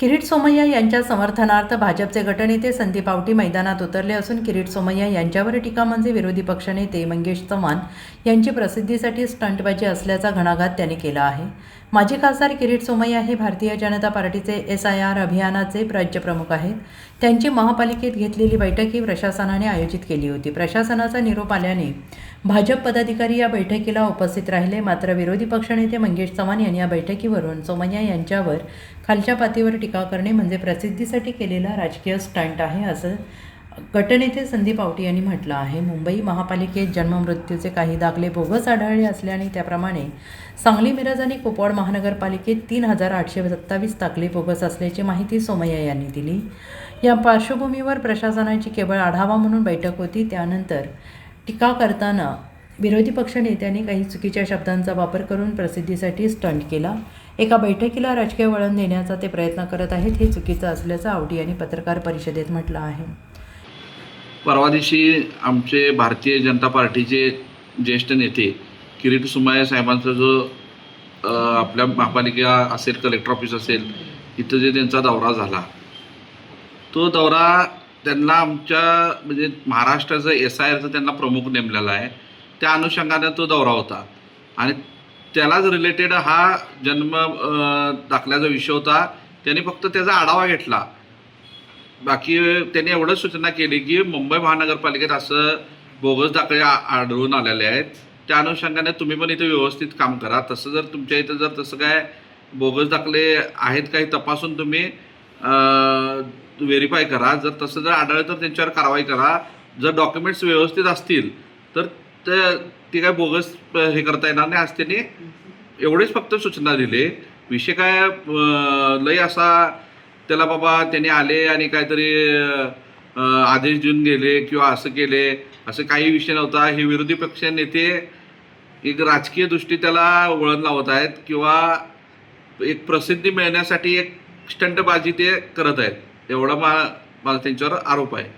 किरीट सोमय्या यांच्या समर्थनार्थ भाजपचे गटनेते संदीप आवटी मैदानात उतरले असून किरीट सोमय्या यांच्यावर टीका म्हणजे विरोधी पक्षनेते मंगेश चव्हाण यांची प्रसिद्धीसाठी स्टंटबाजी असल्याचा घणाघात त्यांनी केला आहे। माजी खासदार किरीट सोमय्या हे भारतीय जनता पार्टीचे SIR अभियानाचे राज्यप्रमुख आहेत। त्यांची महापालिकेत घेतलेली बैठक ही प्रशासनाने आयोजित केली होती। प्रशासनाचा निरोप आल्याने भाजप पदाधिकारी या बैठकीला उपस्थित राहिले, मात्र विरोधी पक्षनेते मंगेश चव्हाण यांनी या बैठकीवरून सोमय्या यांच्यावर खालच्या पातळीवर टीका करणे म्हणजे प्रसिद्धीसाठी केलेला राजकीय स्टंट आहे असं गटनेते संदीप आवटी यांनी म्हटलं आहे। मुंबई महापालिकेत जन्ममृत्यूचे काही दाखले बोगस आढळले असल्याने त्याप्रमाणे सांगली, मिरज आणि कुपवाड महानगरपालिकेत 3827 दाखले बोगस असल्याची माहिती सोमय्या यांनी दिली। या पार्श्वभूमीवर प्रशासनाची केवळ आढावा म्हणून बैठक होती। त्यानंतर टीका करताना विरोधी पक्षनेत्यांनी काही चुकीच्या शब्दांचा वापर करून प्रसिद्धीसाठी स्टंट केला। एका बैठकीला राजकीय वळण देण्याचा ते प्रयत्न करत आहेत, हे चुकीचं असल्याचं आवटी यांनी पत्रकार परिषदेत म्हटलं आहे। परवा दिवशी आमचे भारतीय जनता पार्टीचे ज्येष्ठ नेते किरीट सोमय्या साहेबांचा जो आपल्या महापालिका असेल, कलेक्टर ऑफिस असेल, इथं जे त्यांचा दौरा झाला, तो दौरा त्यांना आमच्या म्हणजे महाराष्ट्राचं SIRचं त्यांना प्रमुख नेमलेला आहे, त्या अनुषंगाने तो दौरा होता आणि त्यालाच रिलेटेड हा जन्म दाखल्याचा विषय होता। त्यांनी फक्त त्याचा आढावा घेतला, बाकी त्यांनी एवढंच सूचना केली की मुंबई महानगरपालिकेत असं बोगस दाखले आढळून आलेले आहेत, त्या अनुषंगाने तुम्ही पण इथे व्यवस्थित काम करा। तसं जर तुमच्या इथं जर तसं काय बोगस दाखले आहेत काही तपासून तुम्ही व्हेरीफाय करा, जर तसं जर आढळलं तर त्यांच्यावर कारवाई करा। जर डॉक्युमेंट्स व्यवस्थित असतील तर ते काय बोगस हे करता येणार नाही असं त्यांनी एवढेच फक्त सूचना दिली। विषय काय लई असा त्याला बाबा त्यांनी आले आणि काहीतरी आदेश देऊन गेले किंवा असं केले असं काही विषय नव्हता। हे विरोधी पक्ष नेते एक राजकीय दृष्टी त्याला वळण लावत आहेत किंवा एक प्रसिद्धी मिळण्यासाठी एक स्टंटबाजी ते करत आहेत, एवढा माझा त्यांच्यावर आरोप आहे।